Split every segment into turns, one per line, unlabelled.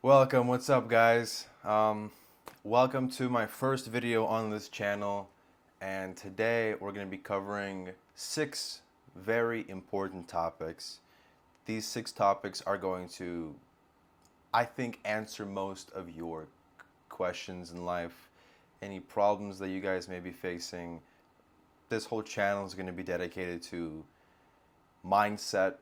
Welcome, what's up guys? Welcome to my first video on this channel, and today we're going to be covering 6 very important topics. These 6 topics are going to, I think, answer most of your questions in life, any problems that you guys may be facing. This whole channel is going to be dedicated to mindset,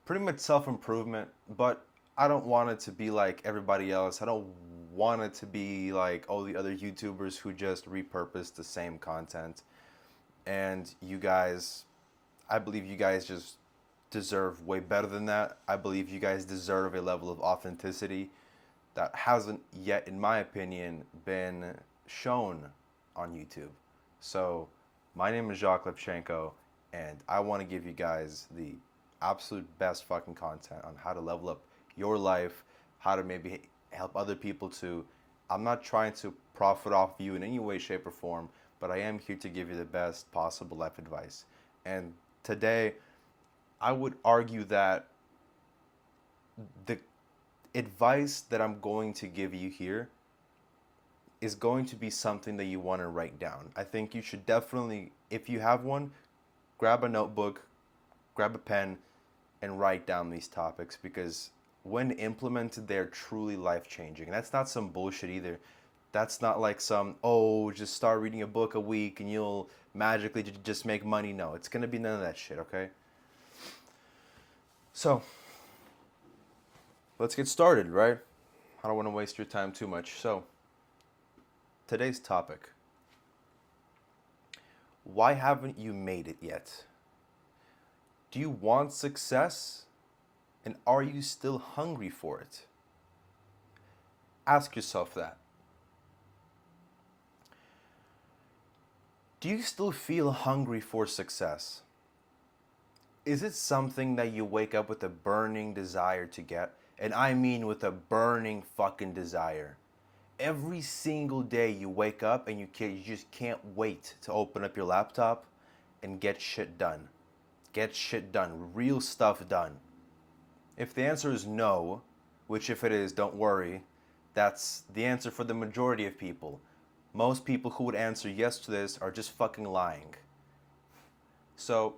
pretty much self-improvement, but I don't want it to be like everybody else. I don't want it to be like all the other YouTubers who just repurpose the same content. And you guys, I believe you guys just deserve way better than that. I believe you guys deserve a level of authenticity that hasn't yet, in my opinion, been shown on YouTube. So, my name is Jacques Lepchenko, and I want to give you guys the absolute best fucking content on how to level up your life, how to maybe help other people too. I'm not trying to profit off you in any way, shape, or form, but I am here to give you the best possible life advice. And today, I would argue that the advice that I'm going to give you here is going to be something that you want to write down. I think you should definitely, if you have one, grab a notebook, grab a pen, and write down these topics, because when implemented, they're truly life changing. And that's not some bullshit either. That's not like some, oh, just start reading a book a week and you'll magically just make money. No, it's going to be none of that shit, okay? So, let's get started, right? I don't want to waste your time too much. So, today's topic: why haven't you made it yet? Do you want success? And are you still hungry for it? Ask yourself that. Do you still feel hungry for success? Is it something that you wake up with a burning desire to get? And I mean with a burning fucking desire. Every single day you wake up and you just can't wait to open up your laptop and get shit done. Get shit done. Real stuff done. If the answer is no, which if it is, don't worry, that's the answer for the majority of people. Most people who would answer yes to this are just fucking lying. So,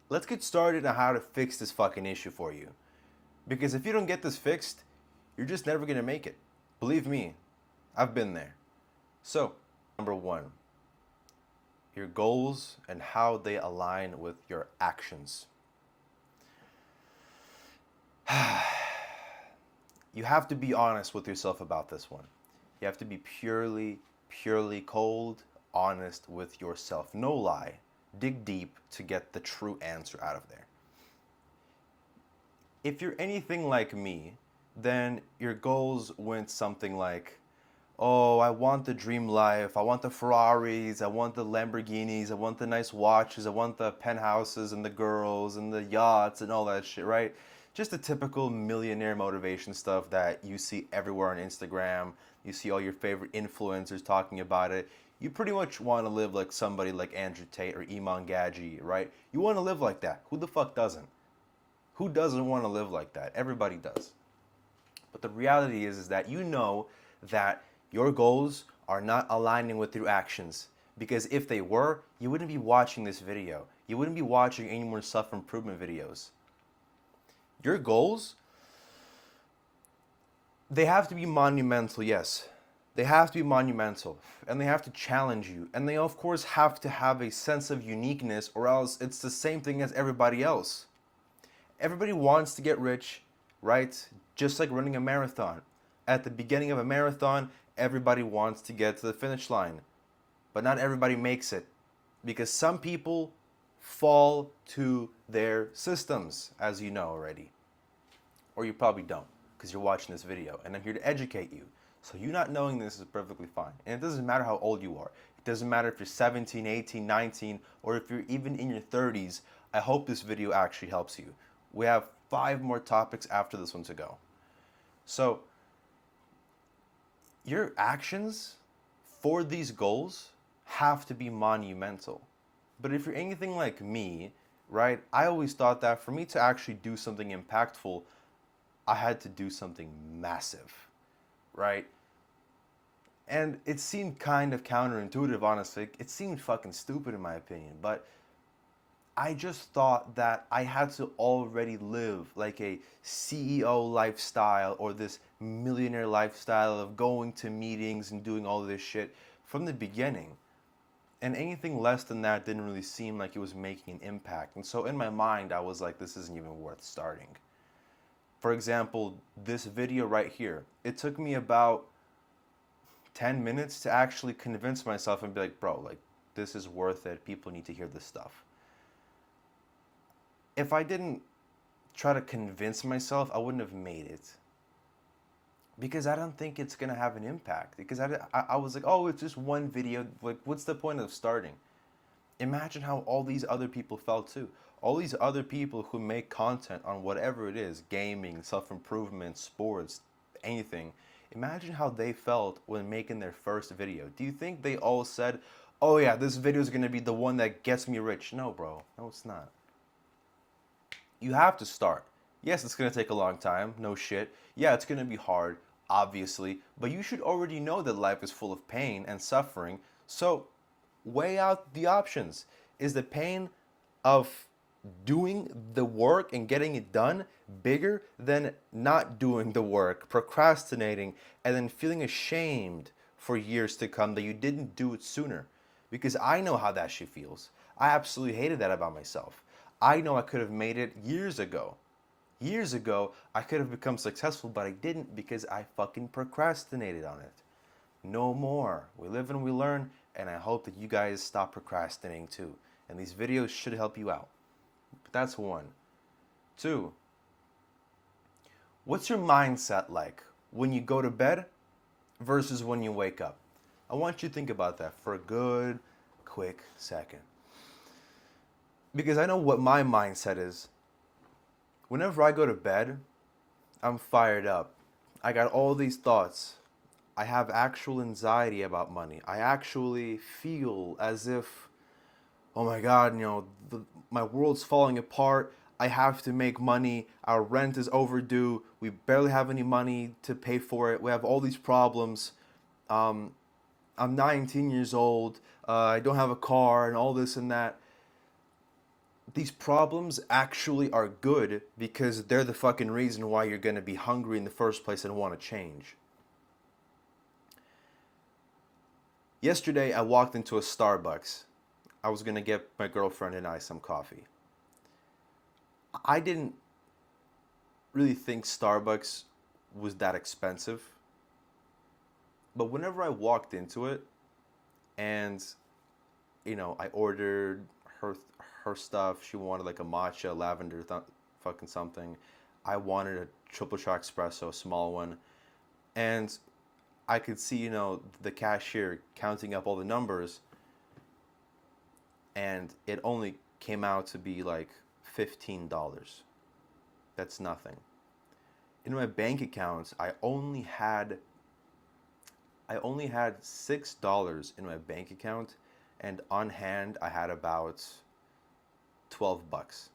let's get started on how to fix this fucking issue for you. Because if you don't get this fixed, you're just never gonna make it. Believe me, I've been there. So, number 1, your goals and how they align with your actions. You have to be honest with yourself about this one. You have to be purely cold, honest with yourself. No lie. Dig deep to get the true answer out of there. If you're anything like me, then your goals went something like, oh, I want the dream life, I want the Ferraris, I want the Lamborghinis, I want the nice watches, I want the penthouses and the girls and the yachts and all that shit, right? Just the typical millionaire motivation stuff that you see everywhere on Instagram. You see all your favorite influencers talking about it. You pretty much want to live like somebody like Andrew Tate or Iman Gadzhi, right? You want to live like that. Who the fuck doesn't? Who doesn't want to live like that? Everybody does. But the reality is that you know that your goals are not aligning with your actions. Because if they were, you wouldn't be watching this video. You wouldn't be watching any more self-improvement videos. Your goals, they have to be monumental, yes. They have to be monumental, and they have to challenge you. And they, of course, have to have a sense of uniqueness, or else it's the same thing as everybody else. Everybody wants to get rich, right? Just like running a marathon. At the beginning of a marathon, everybody wants to get to the finish line. But not everybody makes it. Because some people fall to their systems, as you know already. Or you probably don't, because you're watching this video, and I'm here to educate you. So you not knowing this is perfectly fine. And it doesn't matter how old you are. It doesn't matter if you're 17, 18, 19, or if you're even in your 30s. I hope this video actually helps you. We have 5 more topics after this one to go. So, your actions for these goals have to be monumental. But if you're anything like me, right, I always thought that for me to actually do something impactful, I had to do something massive, right? And it seemed kind of counterintuitive, honestly. It seemed fucking stupid in my opinion, but I just thought that I had to already live like a CEO lifestyle or this millionaire lifestyle of going to meetings and doing all this shit from the beginning. And anything less than that didn't really seem like it was making an impact. And so in my mind, I was like, this isn't even worth starting. For example, this video right here, it took me about 10 minutes to actually convince myself and be like, bro, like, this is worth it. People need to hear this stuff. If I didn't try to convince myself, I wouldn't have made it. Because I don't think it's going to have an impact. Because I was like, oh, it's just one video. Like, what's the point of starting? Imagine how all these other people felt too. All these other people who make content on whatever it is, gaming, self-improvement, sports, anything. Imagine how they felt when making their first video. Do you think they all said, oh yeah, this video is going to be the one that gets me rich? No, bro. No, it's not. You have to start. Yes, it's going to take a long time. No shit. Yeah, it's going to be hard, obviously. But you should already know that life is full of pain and suffering. So weigh out the options. Is the pain of doing the work and getting it done bigger than not doing the work, procrastinating, and then feeling ashamed for years to come that you didn't do it sooner? Because I know how that shit feels. I absolutely hated that about myself. I know I could have made it years ago. Years ago, I could have become successful, but I didn't because I fucking procrastinated on it. No more. We live and we learn, and I hope that you guys stop procrastinating too. And these videos should help you out. But that's one. Two, what's your mindset like when you go to bed versus when you wake up? I want you to think about that for a good, quick second. Because I know what my mindset is. Whenever I go to bed, I'm fired up. I got all these thoughts. I have actual anxiety about money. I actually feel as if, oh my God, my world's falling apart. I have to make money. Our rent is overdue. We barely have any money to pay for it. We have all these problems. I'm 19 years old. I don't have a car and all this and that. These problems actually are good because they're the fucking reason why you're going to be hungry in the first place and want to change. Yesterday, I walked into a Starbucks. I was going to get my girlfriend and I some coffee. I didn't really think Starbucks was that expensive. But whenever I walked into it and, I ordered her stuff. She wanted like a matcha, lavender, fucking something. I wanted a triple shot espresso, a small one. And I could see, the cashier counting up all the numbers. And it only came out to be like $15. That's nothing. In my bank account, I only had $6 in my bank account, and on hand I had about $12.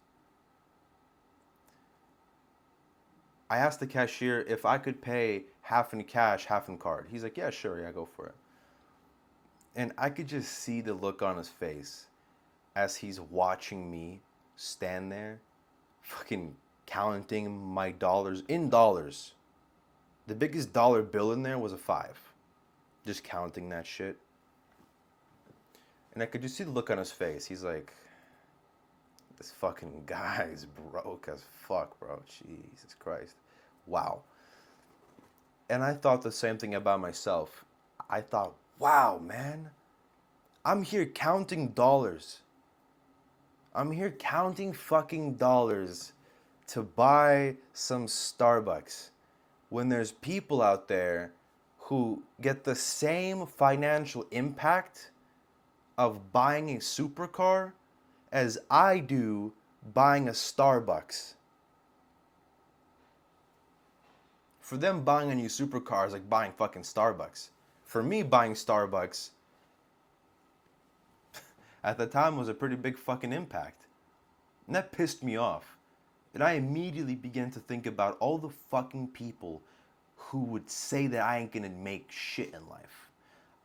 I asked the cashier if I could pay half in cash, half in card. He's like, yeah, sure, yeah, go for it. And I could just see the look on his face as he's watching me stand there, fucking counting my dollars in dollars. The biggest dollar bill in there was a 5. Just counting that shit. And I could just see the look on his face. He's like, this fucking guy's broke as fuck, bro. Jesus Christ. Wow. And I thought the same thing about myself. I thought, wow, man. I'm here counting dollars. I'm here counting fucking dollars to buy some Starbucks when there's people out there who get the same financial impact of buying a supercar as I do buying a Starbucks. For them, buying a new supercar is like buying fucking Starbucks. For me, buying Starbucks at the time was a pretty big fucking impact. And that pissed me off. And I immediately began to think about all the fucking people who would say that I ain't gonna make shit in life.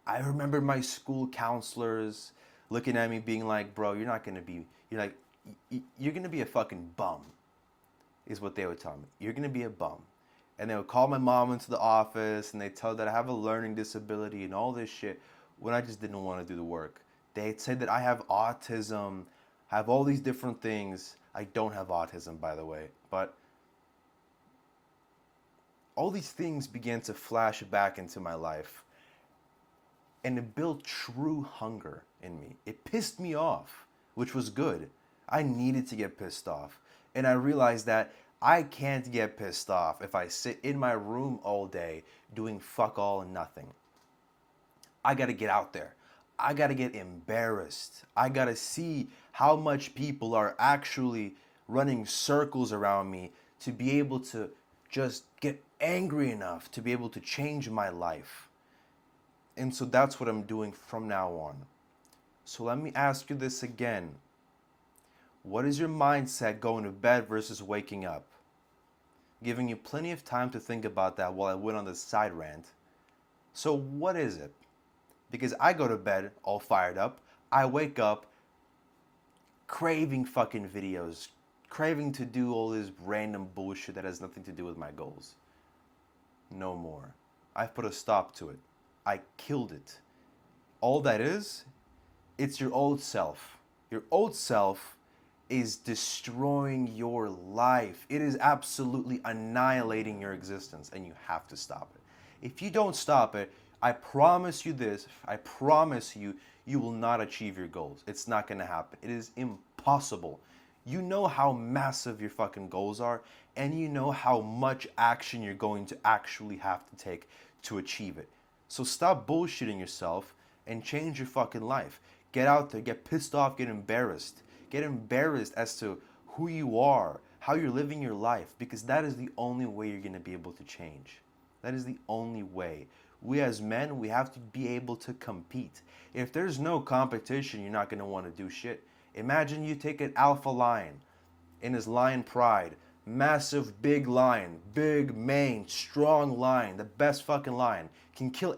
I remember my school counselors looking at me being like, bro, you're not gonna be, you're like, you're gonna be a fucking bum, is what they would tell me. You're gonna be a bum. And they would call my mom into the office and they tell her that I have a learning disability and all this shit when I just didn't want to do the work. They'd say that I have autism, have all these different things. I don't have autism, by the way, but all these things began to flash back into my life, and it built true hunger in me. It pissed me off, which was good. I needed to get pissed off. And I realized that I can't get pissed off if I sit in my room all day doing fuck all and nothing. I gotta get out there. I gotta get embarrassed. I gotta see how much people are actually running circles around me to be able to just get angry enough to be able to change my life. And so that's what I'm doing from now on. So let me ask you this again. What is your mindset going to bed versus waking up? Giving you plenty of time to think about that while I went on this side rant. So what is it? Because I go to bed all fired up. I wake up craving fucking videos, craving to do all this random bullshit that has nothing to do with my goals. No more. I've put a stop to it. I killed it. All that is, it's your old self. Your old self is destroying your life. It is absolutely annihilating your existence, and you have to stop it. If you don't stop it, I promise you this, I promise you, you will not achieve your goals. It's not going to happen. It is impossible. You know how massive your fucking goals are, and you know how much action you're going to actually have to take to achieve it. So stop bullshitting yourself and change your fucking life. Get out there, get pissed off, get embarrassed. Get embarrassed as to who you are, how you're living your life, because that is the only way you're going to be able to change. That is the only way. We as men, we have to be able to compete. If there's no competition, you're not going to want to do shit. Imagine you take an alpha lion in his lion pride, massive big lion, big mane, strong lion, the best fucking lion, can kill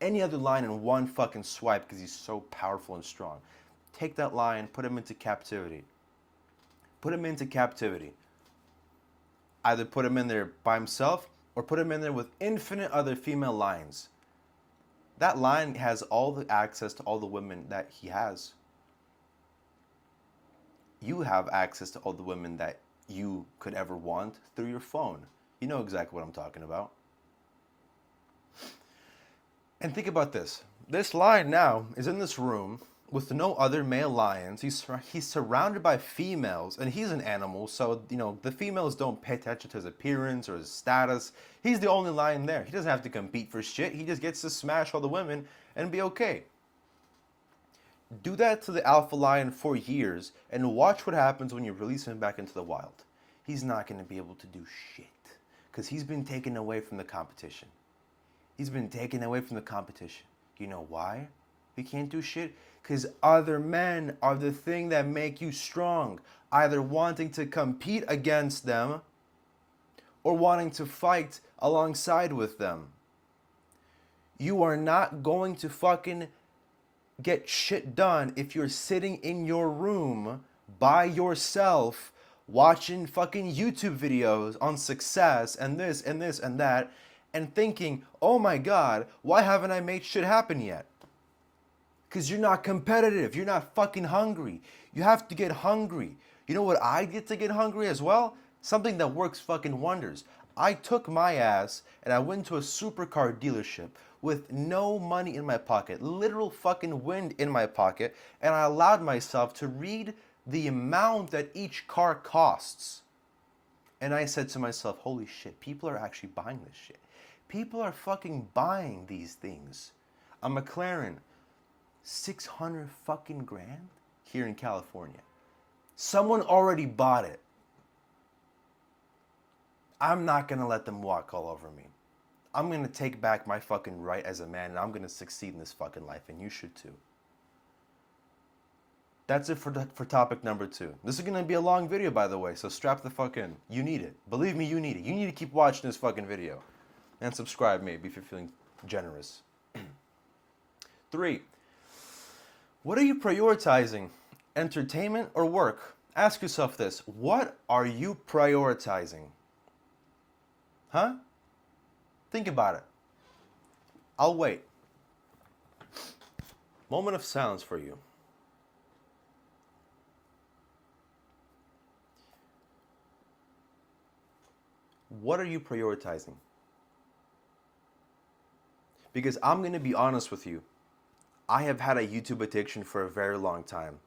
any other lion in one fucking swipe because he's so powerful and strong. Take that lion, put him into captivity. Put him into captivity. Either put him in there by himself or put him in there with infinite other female lions. That lion has all the access to all the women that he has. You have access to all the women that you could ever want through your phone. You know exactly what I'm talking about. And think about this. This lion now is in this room with no other male lions. He's surrounded by females, and he's an animal, so, the females don't pay attention to his appearance or his status. He's the only lion there. He doesn't have to compete for shit. He just gets to smash all the women and be okay. Do that to the alpha lion for years, and watch what happens when you release him back into the wild. He's not going to be able to do shit, because he's been taken away from the competition. He's been taken away from the competition. You know why he can't do shit? Because other men are the thing that make you strong. Either wanting to compete against them or wanting to fight alongside with them. You are not going to fucking get shit done if you're sitting in your room by yourself watching fucking YouTube videos on success and this and this and that and thinking, oh my God, why haven't I made shit happen yet? Because you're not competitive. You're not fucking hungry. You have to get hungry. You know what I did to get hungry as well? Something that works fucking wonders. I took my ass and I went to a supercar dealership with no money in my pocket, literal fucking wind in my pocket, and I allowed myself to read the amount that each car costs. And I said to myself, holy shit, people are actually buying this shit. People are fucking buying these things. A McLaren, 600 fucking grand here in California. Someone already bought it. I'm not gonna let them walk all over me. I'm gonna take back my fucking right as a man, and I'm gonna succeed in this fucking life, and you should too. That's it for topic number 2. This is going to be a long video, by the way, so strap the fuck in. You need it. Believe me, you need it. You need to keep watching this fucking video. And subscribe, maybe, if you're feeling generous. 3. What are you prioritizing? Entertainment or work? Ask yourself this. What are you prioritizing? Huh? Think about it. I'll wait. Moment of silence for you. What are you prioritizing? Because I'm going to be honest with you. I have had a YouTube addiction for a very long time.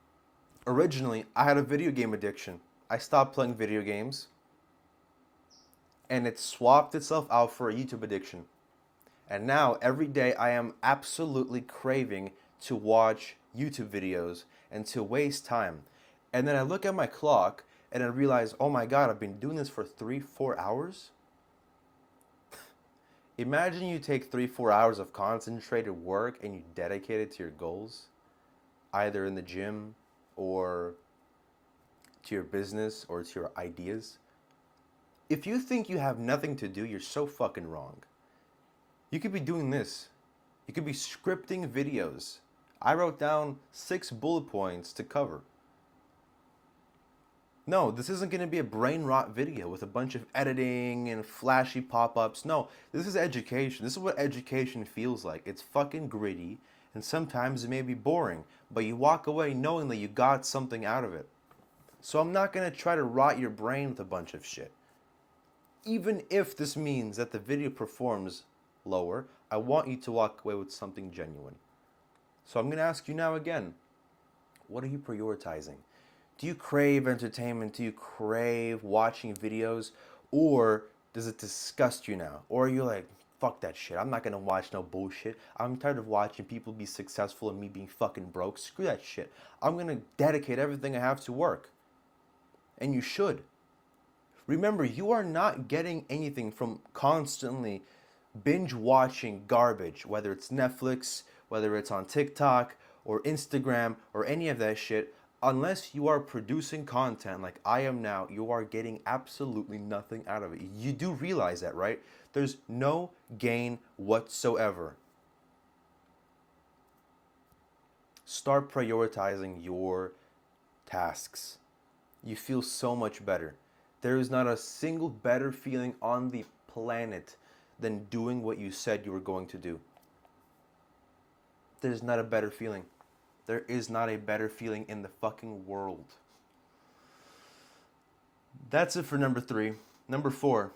Originally, I had a video game addiction. I stopped playing video games, and it swapped itself out for a YouTube addiction. And now, every day, I am absolutely craving to watch YouTube videos and to waste time. And then I look at my clock, and I realize, oh my God, I've been doing this for 3-4 hours? Imagine you take 3-4 hours of concentrated work and you dedicate it to your goals, either in the gym or to your business or to your ideas. If you think you have nothing to do, you're so fucking wrong. You could be doing this. You could be scripting videos. I wrote down 6 bullet points to cover. No, this isn't going to be a brain rot video with a bunch of editing and flashy pop-ups. No, this is education. This is what education feels like. It's fucking gritty, and sometimes it may be boring, but you walk away knowing that you got something out of it. So I'm not going to try to rot your brain with a bunch of shit. Even if this means that the video performs lower, I want you to walk away with something genuine. So I'm going to ask you now again, what are you prioritizing? Do you crave entertainment? Do you crave watching videos? Or does it disgust you now? Or are you like, fuck that shit, I'm not gonna watch no bullshit. I'm tired of watching people be successful and me being fucking broke. Screw that shit. I'm gonna dedicate everything I have to work. And you should. Remember, you are not getting anything from constantly binge watching garbage, whether it's Netflix, whether it's on TikTok or Instagram or any of that shit. Unless you are producing content like I am now, you are getting absolutely nothing out of it. You do realize that, right? There's no gain whatsoever. Start prioritizing your tasks. You feel so much better. There is not a single better feeling on the planet than doing what you said you were going to do. There's not a better feeling. There is not a better feeling in the fucking world. That's it for number 3. Number 4.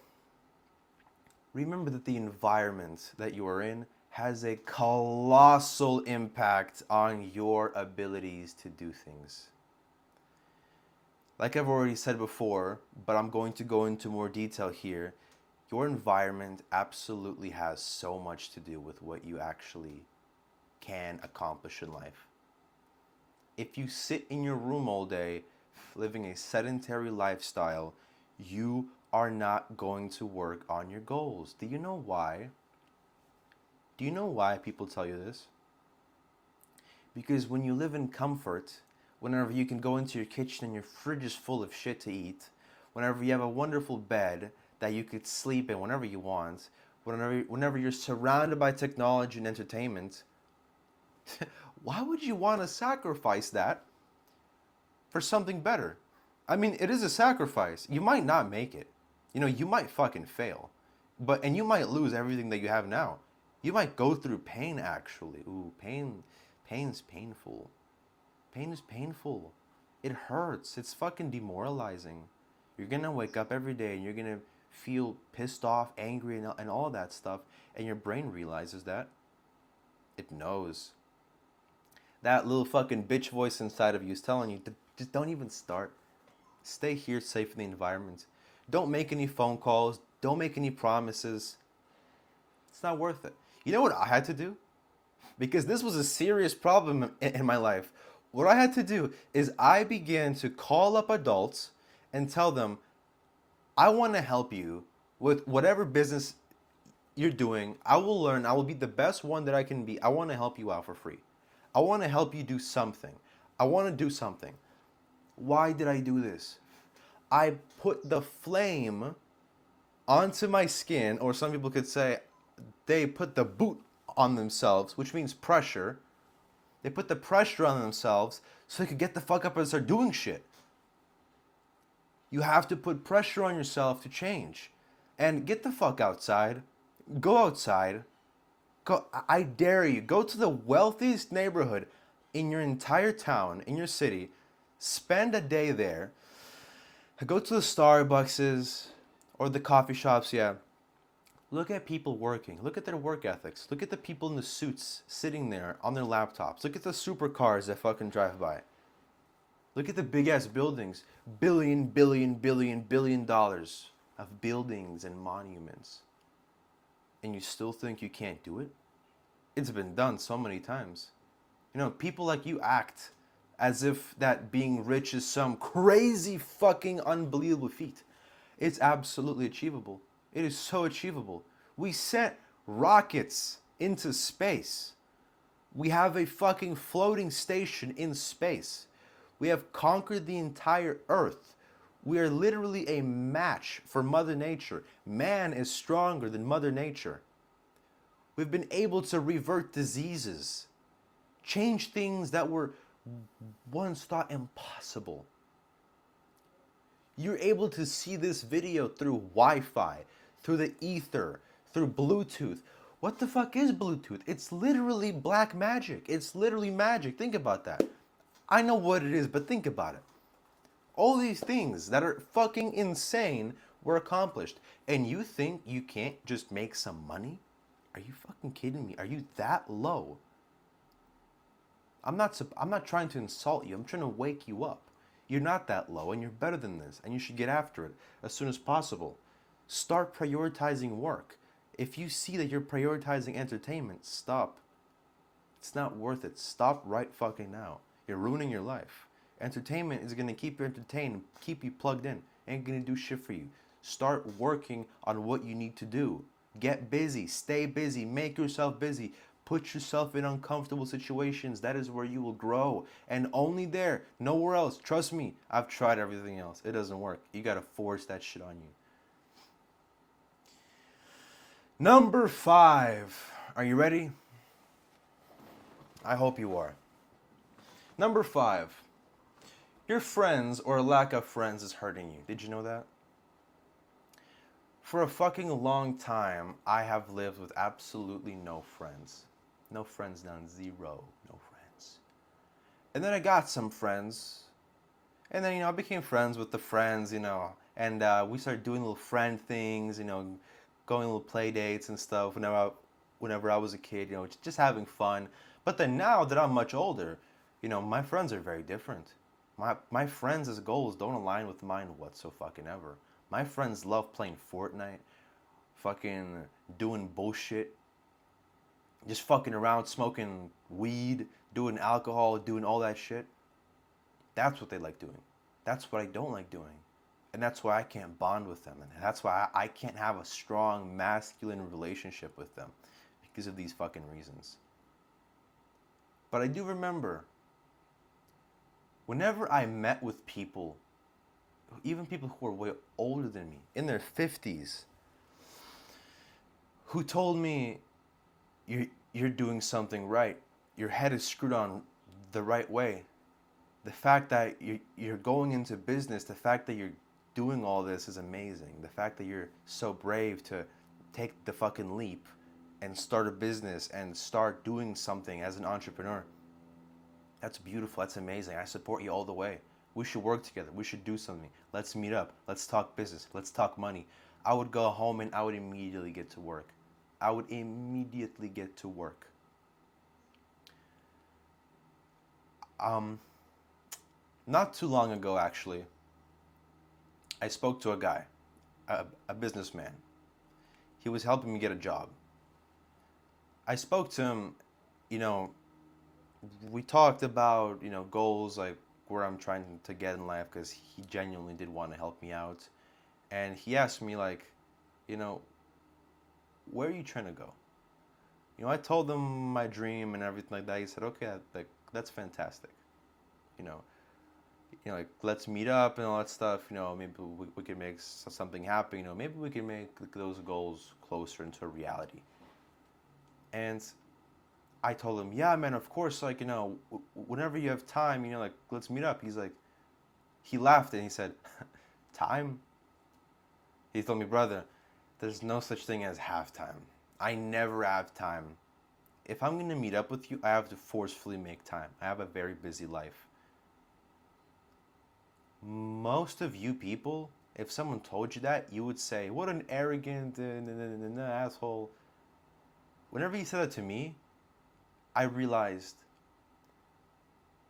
Remember that the environment that you are in has a colossal impact on your abilities to do things. Like I've already said before, but I'm going to go into more detail here, your environment absolutely has so much to do with what you actually can accomplish in life. If you sit in your room all day, living a sedentary lifestyle, you are not going to work on your goals. Do you know why? Do you know why people tell you this? Because when you live in comfort, whenever you can go into your kitchen and your fridge is full of shit to eat, whenever you have a wonderful bed that you could sleep in whenever you want, whenever you're surrounded by technology and entertainment, why would you want to sacrifice that for something better? I mean, it is a sacrifice. You might not make it. You know, you might fucking fail. And you might lose everything that you have now. You might go through pain, actually. Ooh, pain's painful. Pain is painful. It hurts. It's fucking demoralizing. You're gonna wake up every day and you're gonna feel pissed off, angry, and all that stuff. And your brain realizes that. It knows. That little fucking bitch voice inside of you is telling you, just don't even start. Stay here safe in the environment. Don't make any phone calls. Don't make any promises. It's not worth it. You know what I had to do? Because this was a serious problem in my life. What I had to do is I began to call up adults and tell them, I want to help you with whatever business you're doing. I will learn. I will be the best one that I can be. I want to help you out for free. I want to help you do something. I want to do something. Why did I do this? I put the flame onto my skin, or some people could say they put the boot on themselves, which means pressure. They put the pressure on themselves so they could get the fuck up and start doing shit. You have to put pressure on yourself to change. And get the fuck outside. Go outside. Go, I dare you. Go to the wealthiest neighborhood in your entire town, in your city. Spend a day there. Go to the Starbuckses or the coffee shops, yeah. Look at people working. Look at their work ethics. Look at the people in the suits sitting there on their laptops. Look at the supercars that fucking drive by. Look at the big ass buildings. Billion dollars of buildings and monuments. And you still think you can't do it? It's been done so many times. You know, people like you act as if that being rich is some crazy fucking unbelievable feat. It's absolutely achievable. It is so achievable. We sent rockets into space. We have a fucking floating station in space. We have conquered the entire Earth. We are literally a match for Mother Nature. Man is stronger than Mother Nature. We've been able to revert diseases, change things that were once thought impossible. You're able to see this video through Wi-Fi, through the ether, through Bluetooth. What the fuck is Bluetooth? It's literally black magic. It's literally magic. Think about that. I know what it is, but think about it. All these things that are fucking insane were accomplished. And you think you can't just make some money? Are you fucking kidding me? Are you that low? I'm not trying to insult you. I'm trying to wake you up. You're not that low, and you're better than this, and you should get after it as soon as possible. Start prioritizing work. If you see that you're prioritizing entertainment, stop. It's not worth it. Stop right fucking now. You're ruining your life. Entertainment is going to keep you entertained, keep you plugged in. Ain't going to do shit for you. Start working on what you need to do. Get busy. Stay busy. Make yourself busy. Put yourself in uncomfortable situations. That is where you will grow. And only there. Nowhere else. Trust me. I've tried everything else. It doesn't work. You got to force that shit on you. Number 5. Are you ready? I hope you are. Number 5. Your friends or lack of friends is hurting you. Did you know that? For a fucking long time, I have lived with absolutely no friends. No friends, none, zero, no friends. And then I got some friends. And then, I became friends with the friends, and we started doing little friend things, going little play dates and stuff whenever I was a kid, just having fun. But then now that I'm much older, my friends are very different. My friends' goals don't align with mine whatsoever. My friends love playing Fortnite, fucking doing bullshit, just fucking around, smoking weed, doing alcohol, doing all that shit. That's what they like doing. That's what I don't like doing. And that's why I can't bond with them. And that's why I can't have a strong masculine relationship with them, because of these fucking reasons. But I do remember, whenever I met with people, even people who were way older than me, in their 50s, who told me, you're doing something right. Your head is screwed on the right way. The fact that you're going into business, the fact that you're doing all this is amazing. The fact that you're so brave to take the fucking leap and start a business and start doing something as an entrepreneur, that's beautiful. That's amazing. I support you all the way. We should work together. We should do something. Let's meet up. Let's talk business. Let's talk money. I would go home and I would immediately get to work. Not too long ago, actually, I spoke to a guy, a businessman. He was helping me get a job. I spoke to him, we talked about, goals, like where I'm trying to get in life, because he genuinely did want to help me out. And he asked me, like, where are you trying to go? I told him my dream and everything like that. He said, okay, that's fantastic. you know, like let's meet up and all that stuff. Maybe we could make something happen. Maybe we can make those goals closer into reality. And I told him, yeah, man, of course, like, whenever you have time, like, let's meet up. He's like, he laughed and he said, time? He told me, brother, there's no such thing as halftime. I never have time. If I'm going to meet up with you, I have to forcefully make time. I have a very busy life. Most of you people, if someone told you that, you would say, what an arrogant asshole. Whenever he said that to me, I realized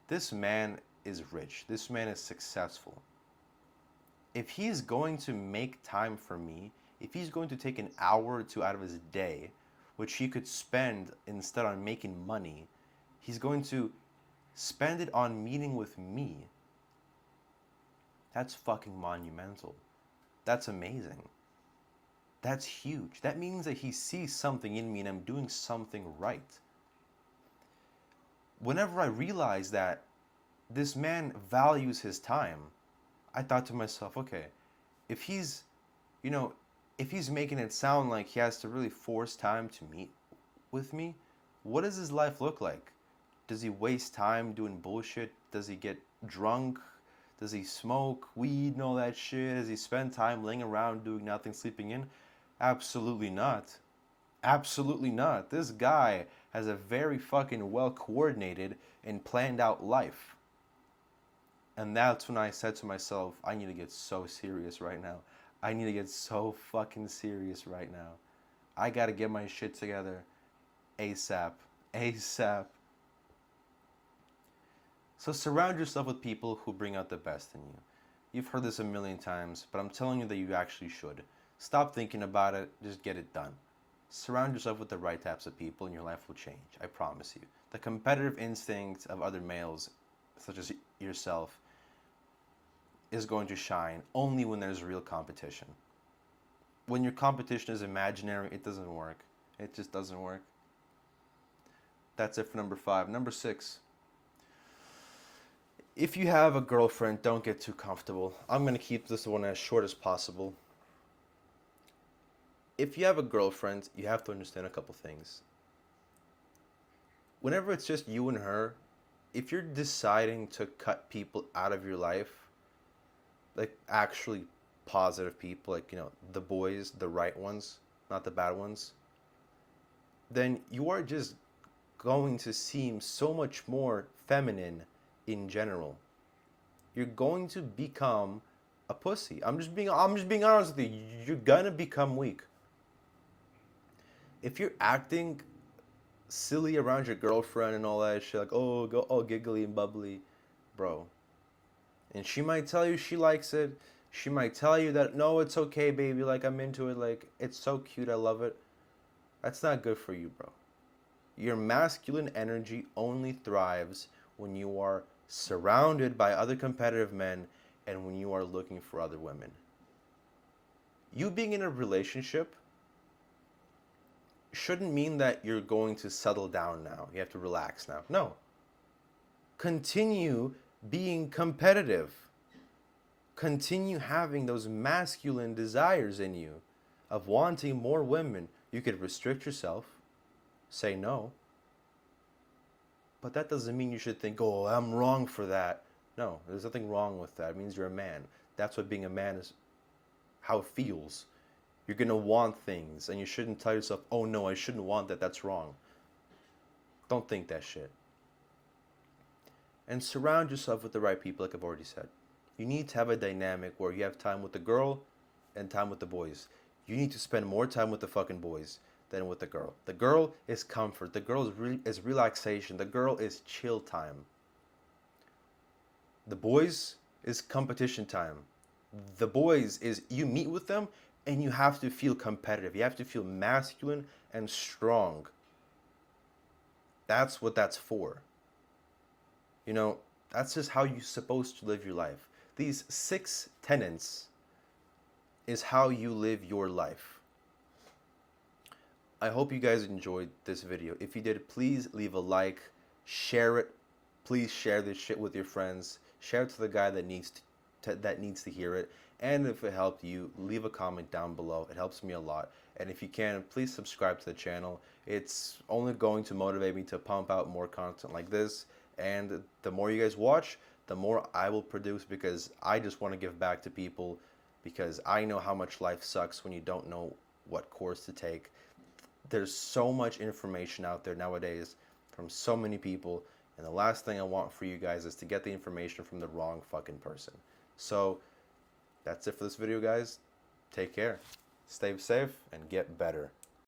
this man is rich. This man is successful. If he's going to make time for me, if he's going to take an hour or two out of his day, which he could spend instead on making money, he's going to spend it on meeting with me. That's fucking monumental. That's amazing. That's huge. That means that he sees something in me and I'm doing something right. Whenever I realized that this man values his time, I thought to myself, okay, if he's, if he's making it sound like he has to really force time to meet with me, what does his life look like? Does he waste time doing bullshit? Does he get drunk? Does he smoke weed and all that shit? Does he spend time laying around doing nothing, sleeping in? Absolutely not. Absolutely not. This guy has a very fucking well coordinated and planned out life. And that's when I said to myself, I need to get so serious right now. I need to get so fucking serious right now. I gotta get my shit together ASAP. ASAP. So surround yourself with people who bring out the best in you. You've heard this a million times, but I'm telling you that you actually should. Stop thinking about it, just get it done. Surround yourself with the right types of people and your life will change, I promise you. The competitive instinct of other males, such as yourself, is going to shine only when there's real competition. When your competition is imaginary, it doesn't work. It just doesn't work. That's it for number 5. Number 6. If you have a girlfriend, don't get too comfortable. I'm going to keep this one as short as possible. If you have a girlfriend, you have to understand a couple things. Whenever it's just you and her, if you're deciding to cut people out of your life, like actually positive people, like, the boys, the right ones, not the bad ones, then you are just going to seem so much more feminine in general. You're going to become a pussy. I'm just being honest with you. You're gonna become weak. If you're acting silly around your girlfriend and all that shit, like, oh, go all giggly and bubbly, bro. And she might tell you she likes it. She might tell you that, no, it's okay, baby, like, I'm into it, like, it's so cute, I love it. That's not good for you, bro. Your masculine energy only thrives when you are surrounded by other competitive men and when you are looking for other women. You being in a relationship shouldn't mean that you're going to settle down now. You have to relax now. No. Continue being competitive. Continue having those masculine desires in you of wanting more women. You could restrict yourself, say no. But that doesn't mean you should think, oh, I'm wrong for that. No, there's nothing wrong with that. It means you're a man. That's what being a man is, how it feels. You're going to want things, and you shouldn't tell yourself, oh no, I shouldn't want that. That's wrong. Don't think that shit. And surround yourself with the right people, like I've already said. You need to have a dynamic where you have time with the girl and time with the boys. You need to spend more time with the fucking boys than with the girl. The girl is comfort. The girl is relaxation. The girl is chill time. The boys is competition time. The boys is you meet with them and you have to feel competitive. You have to feel masculine and strong. That's what that's for. That's just how you're supposed to live your life. These 6 tenets is how you live your life. I hope you guys enjoyed this video. If you did, please leave a like, share it, please share this shit with your friends. Share it to the guy that needs to hear it. And if it helped you, leave a comment down below. It helps me a lot. And if you can, please subscribe to the channel. It's only going to motivate me to pump out more content like this. And the more you guys watch, the more I will produce, because I just want to give back to people, because I know how much life sucks when you don't know what course to take. There's so much information out there nowadays from so many people, and the last thing I want for you guys is to get the information from the wrong fucking person. So that's it for this video, guys. Take care, stay safe, and get better.